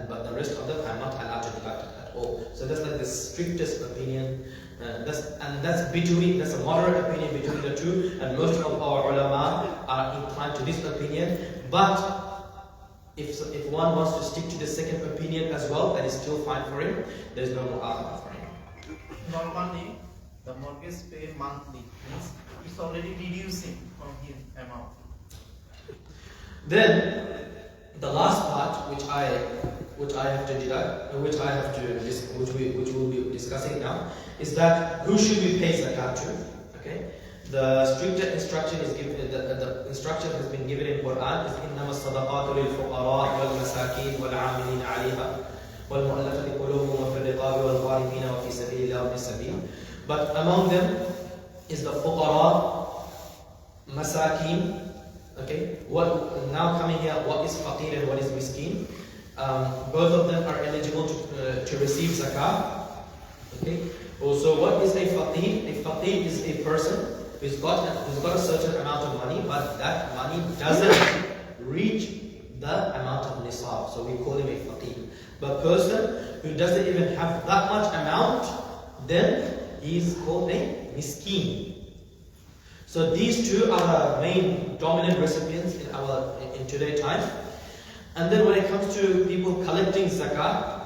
but the rest of them I'm not allowed to deduct it at all. So that's like the strictest opinion. That's a moderate opinion between the two, and most of our ulama are inclined to this opinion. But if one wants to stick to the second opinion as well, that is still fine for him. There is no mu'akhadha for him. Normally, the mortgage pay monthly means it's already reducing from his amount. Then the last part, which I have to deduct, which we will be discussing now, is that who should we pay zakat to? Okay. The stricter instruction is given. The instruction has been given in Quran. Is إنما الصدقات للفقراء والمساكين والعاملين عليها والمؤلفة قلوبهم وفي الرقاب والغارمين وفي سبيل الله وابن السبيل. But among them is the fuqara, masakin. Okay. Now coming here, what is faqir and what is miskin? Both of them are eligible to receive zakat. Okay. Also, what is a faqir? A faqir is a person who's got a certain amount of money, but that money doesn't reach the amount of nisab. So we call him a faqir. But a person who doesn't even have that much amount, then he's called a miskin. So these two are the main dominant recipients in today's time. And then when it comes to people collecting zakat,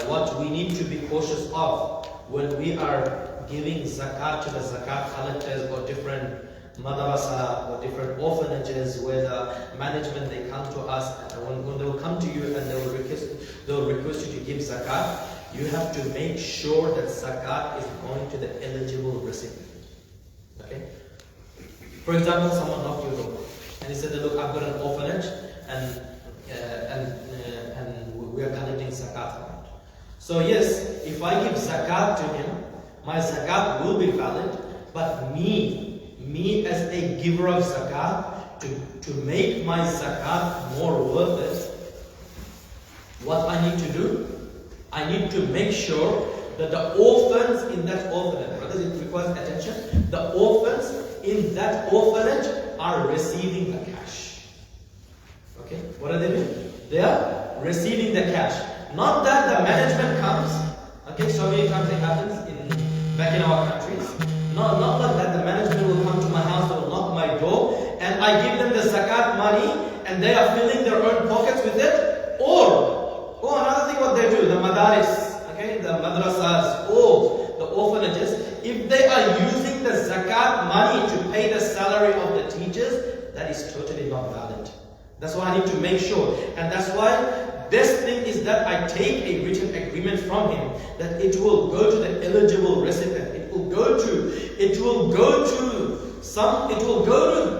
what we need to be cautious of when we are giving zakat to the zakat collectors or different madrasa or different orphanages where the management, they come to us, and when they will come to you and they will request you to give zakat, you have to make sure that zakat is going to the eligible recipient. Okay? For example, someone knocked your door and he said, look, I've got an orphanage and we are collecting zakat from it. So yes, if I give zakat to him, my zakat will be valid, but me as a giver of zakat, to make my zakat more worth it, what I need to do, I need to make sure that the orphans in that orphanage, brothers, it requires attention, the orphans in that orphanage are receiving the cash. Okay, what are they doing? They are receiving the cash. Not that the management comes, okay, so many times it happens back in our countries. Not like that the management will come to my house, they will knock my door, and I give them the zakat money, and they are filling their own pockets with it. Or another thing what they do, the madaris, okay, the madrasas, or the orphanages, if they are using the zakat money to pay the salary of the teachers, that is totally not valid. That's why I need to make sure, and that's why best thing is that I take a written agreement from him that it will go to the eligible recipient. It will go to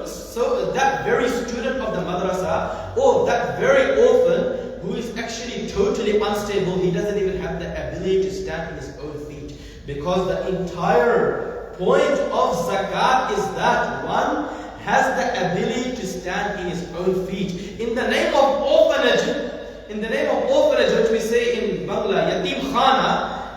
so that very student of the madrasa or that very orphan who is actually totally unstable. He doesn't even have the ability to stand on his own feet, because the entire point of zakat is that one has the ability to stand in his own feet. In the name of orphanage, which we say in Bangla, Yatim Khana,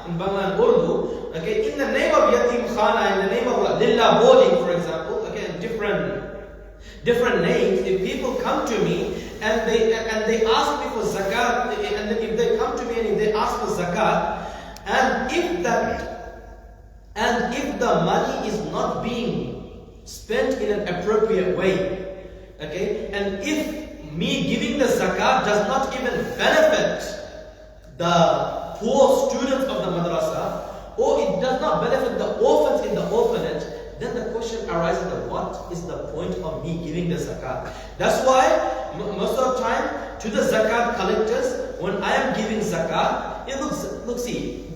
in Bangla and Urdu, okay, in the name of Yatim Khana, in the name of Lillah Boarding, for example, okay, different names, if people come to me and they ask me for zakat, and then if they come to me and if they ask for zakat, and if the money is not being spent in an appropriate way, okay, and if me giving the zakat does not even benefit the poor students of the madrasa, or it does not benefit the orphans in the orphanage, then the question arises that what is the point of me giving the zakat? That's why most of the time to the zakat collectors, when I am giving zakat, look, see,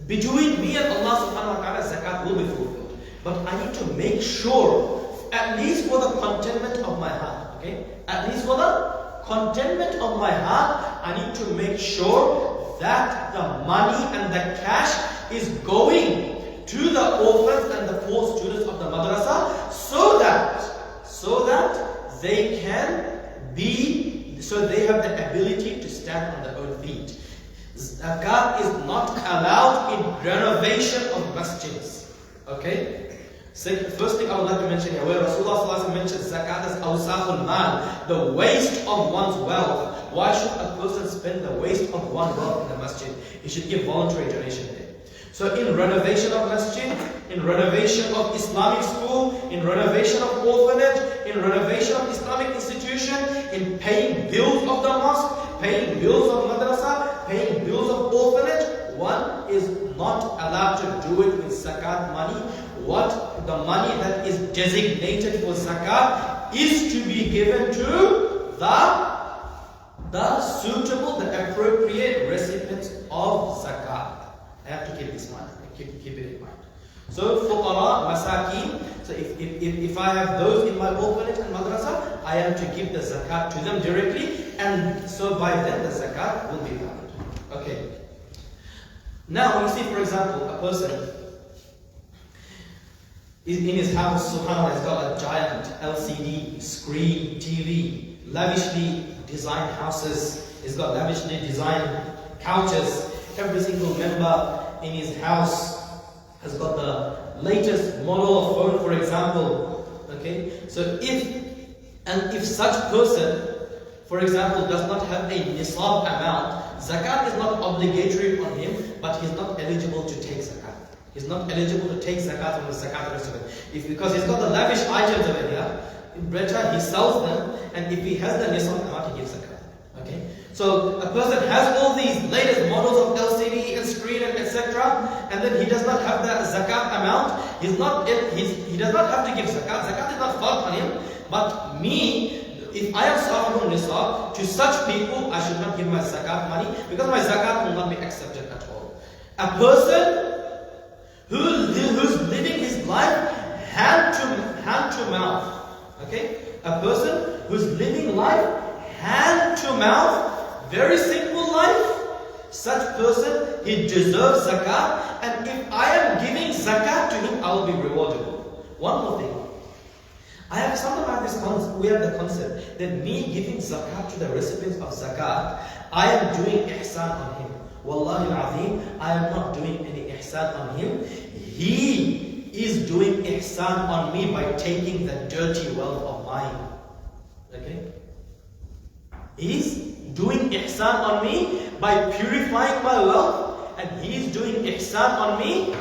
between me and Allah subhanahu wa ta'ala, zakat will be fulfilled. But I need to make sure, at least for the contentment of my heart, okay? At least for the contentment of my heart, I need to make sure that the money and the cash is going to the orphans and the poor students of the madrasa, so that they have the ability to stand on their own feet. Zakat is not allowed in renovation of masjids. Okay? First thing I would like to mention here, where Rasulullah mentions zakat as awsakhul mal, the waste of one's wealth. Why should a person spend the waste of one's wealth in the masjid? He should give voluntary donation there. So in renovation of masjid, in renovation of Islamic school, in renovation of orphanage, in renovation of Islamic institution, in paying bills of the mosque, paying bills of madrasa, paying bills of orphanage, one is not allowed to do it with zakat money. What the money that is designated for zakat is to be given to the suitable, the appropriate recipients of zakat. I have to keep this in mind. Keep it in mind. So fuqara, masakin. So if I have those in my orphanage and madrasa, I am to give the zakat to them directly, and so by then the zakat will be valid. Okay. Now you see, for example, a person in his house, subhanAllah, has got a giant LCD screen TV. lavishly designed houses. He's got lavishly designed couches. Every single member in his house has got the latest model of phone, for example. Okay, so if such person, for example, does not have a nisab amount, zakat is not obligatory on him, but he's not eligible to take zakat. He's not eligible to take zakat on the zakat recipient. Because he's got the lavish items over here, better he sells them, and if he has the nisab amount, he gives zakat. Okay? So a person has all these latest models of LCD and screen and etc., and then he does not have the zakat amount. He does not have to give zakat. Zakat is not fard on him. But me, if I am sahibun nisab, to such people I should not give my zakat money, because my zakat will not be accepted at all. A person who's living his life hand to mouth. Okay? A person who's living life hand to mouth, very simple life, such person, he deserves zakat, and if I am giving zakat to him, I will be rewarded. One more thing. We have the concept that me giving zakat to the recipients of zakat, I am doing ihsan on him. Wallahi al-azim, I am not doing any ihsan on him. He is doing ihsan on me by taking the dirty wealth of mine. Okay? He's doing ihsan on me by purifying my wealth, and he's doing ihsan on me.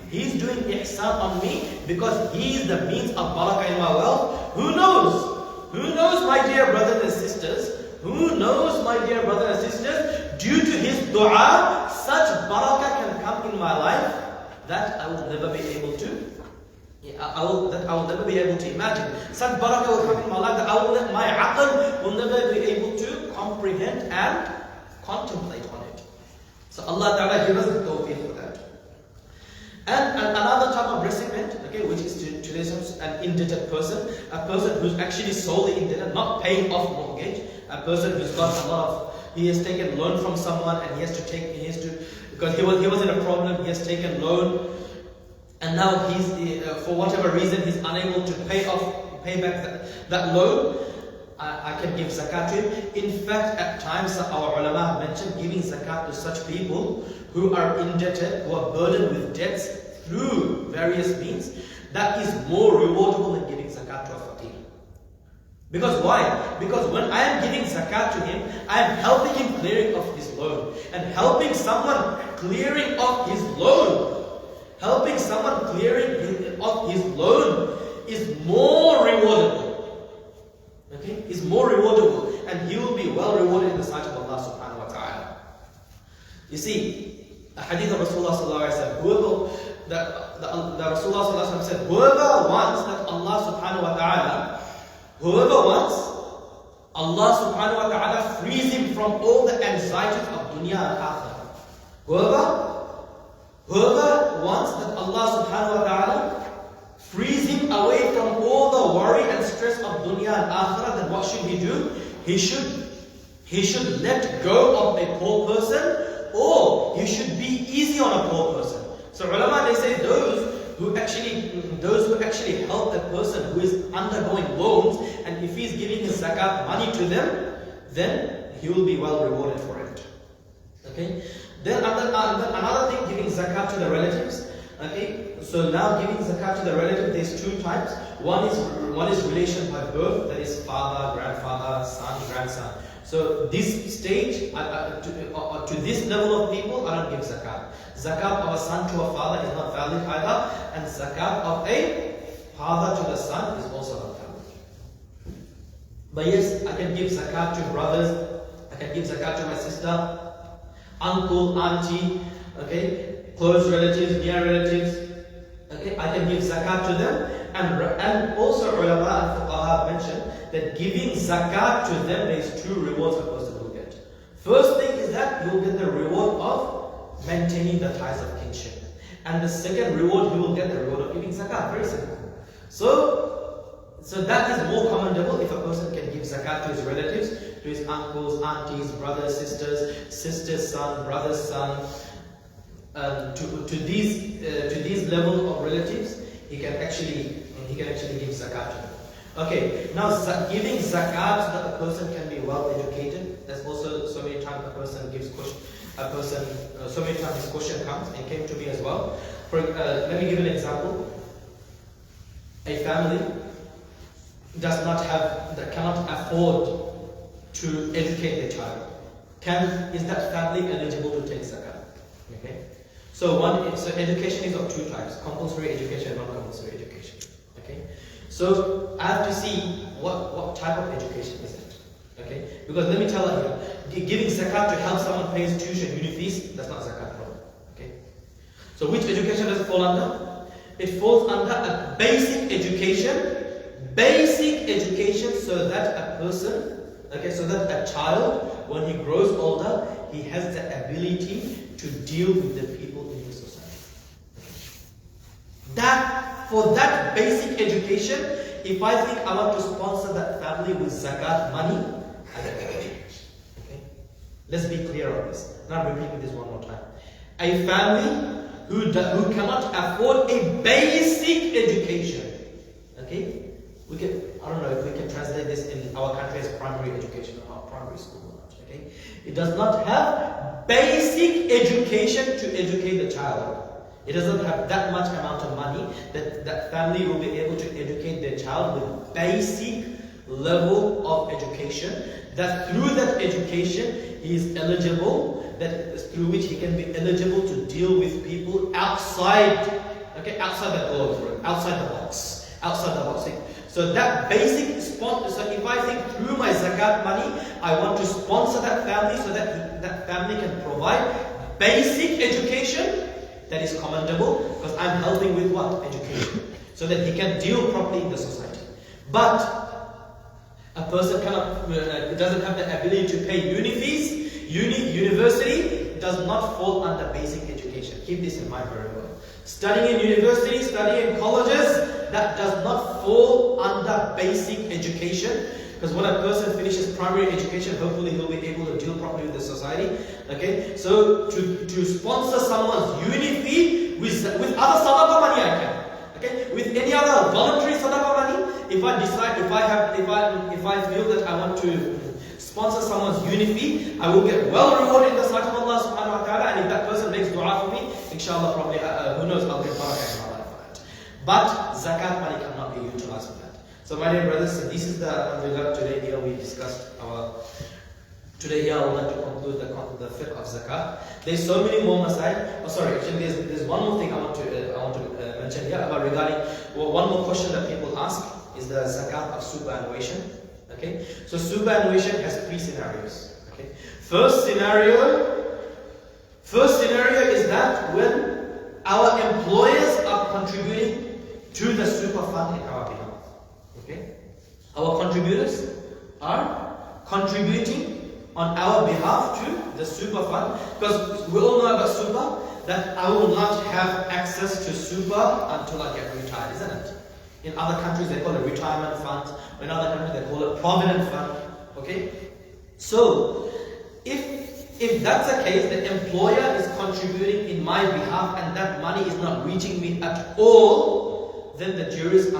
He's doing ihsan on me because he is the means of barakah in my wealth. Who knows? Who knows, my dear brothers and sisters? Who knows, my dear brothers and sisters? Due to his dua, such barakah can come in my life that I will never be able to. I will never be able to imagine. Such barakah will come in my life that my aql will never be able to comprehend and contemplate on it. So Allah Ta'ala give us the tawfiq for that. And another type of recipient, okay, which is today's an indebted person, a person who's actually solely indebted, not paying off mortgage, a person who's got a lot of, he has taken loan from someone and because he was in a problem, he has taken loan, and now he's for whatever reason he's unable to pay back that loan. I can give zakat to him. In fact, at times our ulama have mentioned giving zakat to such people who are indebted, who are burdened with debts through various means. That is more rewardable than giving zakat to a faqir. Because why? Because when I am giving zakat to him, I am helping him clearing off his loan. And helping someone clearing off his loan, helping someone clearing off his loan is more rewardable. Okay? Is more rewardable, and he will be well rewarded in the sight of Allah subhanahu wa ta'ala. You see, a hadith of Rasulullah sallallahu alaihi wasallam, the Rasulullah sallallahu alaihi wasallam said, whoever wants that Allah subhanahu wa ta'ala, whoever wants Allah subhanahu wa ta'ala frees him from all the anxieties of dunya and akhirah. Whoever wants that Allah subhanahu wa ta'ala frees him away from all the worry and stress of dunya and akhirah, then what should he do? He should let go of a poor person, or he should be easy on a poor person. So ulama, they say those who actually help a person who is undergoing loans, and if he's giving his zakat money to them, then he will be well rewarded for it. Okay? Then another thing, giving zakat to the relatives. Okay, so now giving zakat to the relative, there's two types. One is relation by birth, that is father, grandfather, son, grandson. So this stage, to this level of people, I don't give zakat. Zakat of a son to a father is not valid either, and zakat of a father to the son is also not valid. But yes, I can give zakat to brothers, I can give zakat to my sister, uncle, auntie, okay, close relatives, near relatives. Okay, I can give zakat to them, and also ulama and fuqaha mentioned that giving zakat to them, there is two rewards a person will get. First thing is that you will get the reward of maintaining the ties of kinship, and the second reward, you will get the reward of giving zakat. Very simple. So that is more commendable if a person can give zakat to his relatives, to his uncles, aunties, brothers, sisters' son, brother's son. To these level of relatives, he can actually give zakat to them. Okay, now giving zakat so that a person can be well educated. There's also so many times a person gives question, so many times this question comes and came to me as well. Let me give an example. A family cannot afford to educate their child. Is that family eligible to take zakat? Okay. So education is of two types: compulsory education and non-compulsory education. Okay. So I have to see what type of education is it. Okay. Because let me tell you, giving zakat to help someone pay his tuition, uni fees, that's not zakat problem. Okay. So which education does it fall under? It falls under a basic education. Basic education, so that a person, so that a child, when he grows older, he has the ability to deal with the people in his society. For that basic education, if I think I want to sponsor that family with zakat money, I don't have it. Okay? Let's be clear on this. Now I'm repeating this one more time. A family who cannot afford a basic education, okay? I don't know if we can translate this in our country as primary education or primary school or not, okay? It does not have basic education to educate the child. It doesn't have that much amount of money that family will be able to educate their child with basic level of education, that through that education he is eligible, through which he can be eligible to deal with people outside the globe, outside the box. So that basic sponsor. So if I think through my zakat money, I want to sponsor that family so that that family can provide basic education, that is commendable, because I'm helping with what? Education. So that he can deal properly in the society. But a person doesn't have the ability to pay uni fees. University does not fall under basic education. Keep this in mind very well. Studying in university, studying in colleges, that does not fall under basic education. Because when a person finishes primary education, hopefully he'll be able to deal properly with the society. Okay, so to sponsor someone's uni fee with other sadaqah money, I can. Okay, with any other voluntary sadaqah money, if I feel that I want to sponsor someone's uni fee, I will get well rewarded in the sight of Allah subhanahu wa ta'ala. And if that person makes dua for me, inshallah, probably who knows, I'll get barakah in my life for it. But zakat money cannot be utilized for that. So my dear brothers, so this is today here we discussed today here I would like to conclude the Fiqh of Zakat. There's so many more masail. Actually there's one more thing I want to mention here about regarding one more question that people ask is the zakat of superannuation. Okay, so superannuation has three scenarios. Okay, first scenario is that when our employers are contributing to the super fund in our behalf. Okay, our contributors are contributing on our behalf to the super fund, because we all know about super, that I will not have access to super until I get retired, isn't it? In other countries they call it retirement funds, in other countries they call it provident fund. Okay, so if that's the case, the employer is contributing in my behalf and that money is not reaching me at all, then the jurists and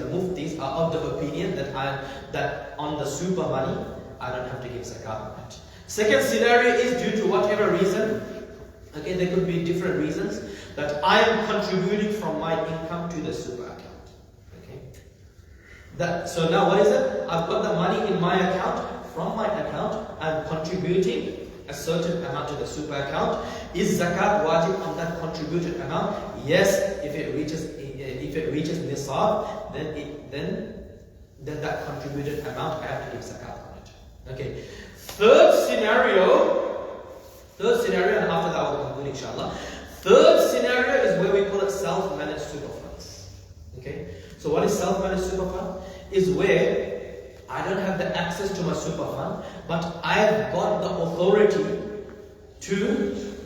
the muftis are of the opinion that on the super money I don't have to give zakat on it. Second scenario is due to whatever reason. Okay, there could be different reasons that I am contributing from my income to the super account. Okay. So now what is it? I've got the money in my account. From my account, I'm contributing a certain amount to the super account. Is zakat wajib on that contributed amount? Yes, if it reaches nisab, then that contributed amount I have to give zakat on it. Okay. Third scenario, and after that I will conclude inshallah. Third scenario is where we call it self-managed super funds. Okay. So what is self-managed super fund? Is where I don't have the access to my super fund, but I've got the authority to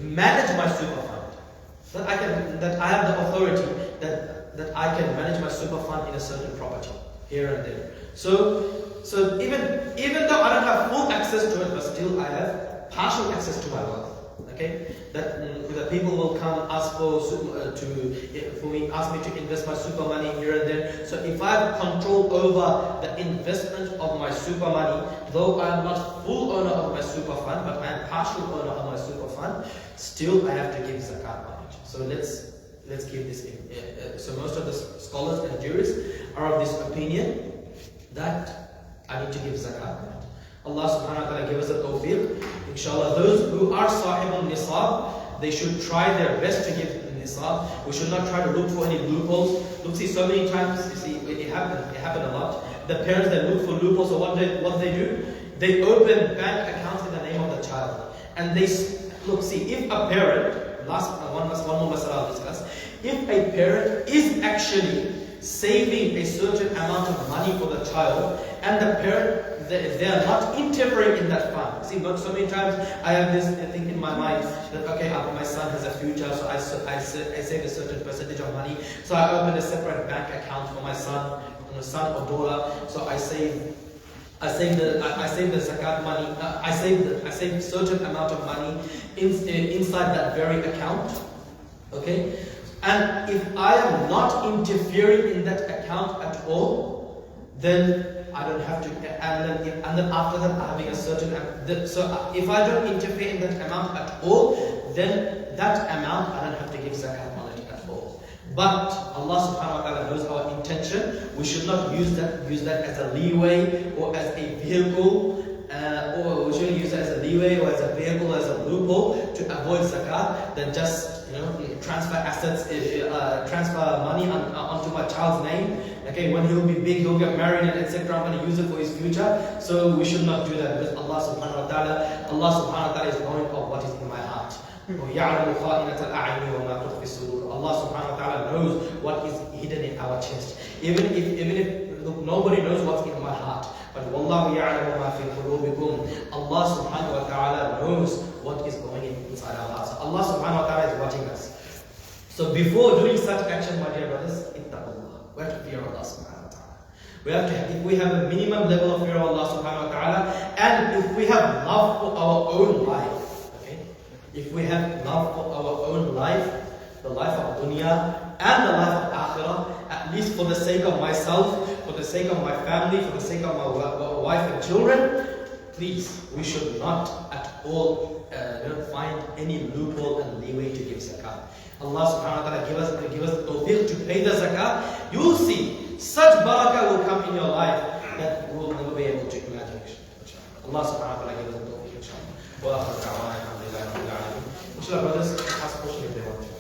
manage my super fund. That I have the authority that I can manage my super fund in a certain property here and there. So even though I don't have full access to it, but still I have partial access to my wealth. Okay, that the people will come ask ask me to invest my super money here and there. So if I have control over the investment of my super money, though I am not full owner of my super fund, but I am partial owner of my super fund, still I have to give zakat on it. So let's keep this in. So most of the scholars and jurists are of this opinion that I need to give zakat on it. Allah subhanahu wa ta'ala give us a tawfiq. Inshallah, those who are sahib al-nisab, they should try their best to give nisab. We should not try to look for any loopholes. Look, see, so many times, you see, it happened a lot. The parents that look for loopholes, so what they do, they open bank accounts in the name of the child. And they, look, see, if a parent, one more masala I'll discuss, if a parent is actually saving a certain amount of money for the child, and the parent, they are not interfering in that fund. See, so many times I have this thing in my mind that, okay, my son has a future, so I save a certain percentage of money. So I open a separate bank account for my son or daughter. So I save the zakat money. I save a certain amount of money inside that very account. Okay, and if I am not interfering in that account at all, then I don't have to, and then after that having a certain, so if I don't interfere in that amount at all, then that amount I don't have to give zakat on it at all. But Allah subhanahu wa ta'ala knows our intention. We should not use that as a leeway or as a vehicle, or we shouldn't use it as a leeway or as a vehicle, as a loophole to avoid zakat. Then just transfer assets, transfer money onto my child's name. Okay, when he'll be big, he'll get married and etc. I'm going to use it for his future. So we should not do that, because Allah subhanahu wa ta'ala is knowing of what is in my heart. Allah subhanahu wa ta'ala knows what is hidden in our chest. Even if look, nobody knows what's in my heart. But Wallahu ya'lamu ma fi qulubikum. Allah subhanahu wa ta'ala knows what is going inside our hearts. Allah subhanahu wa ta'ala is watching us. So before doing such action, my dear brothers, ittaqullah. We have to fear Allah subhanahu wa ta'ala. If we have a minimum level of fear of Allah subhanahu wa ta'ala, and if we have love for our own life, okay? If we have love for our own life, the life of dunya and the life of akhirah, at least for the sake of myself, for the sake of my family, for the sake of my wife and children, please, we should not at all find any loophole and leeway to give zakat. Allah subhanahu wa ta'ala give us the tawfiq to pay the zakat. You will see, such barakah will come in your life that you will never be able to imagine. Allah subhanahu wa ta'ala give us the tawfiq, inshallah. Wa akhir da'wana alhamdulillahi rabbil alamin. Inshallah, brothers, ask questions if they want to.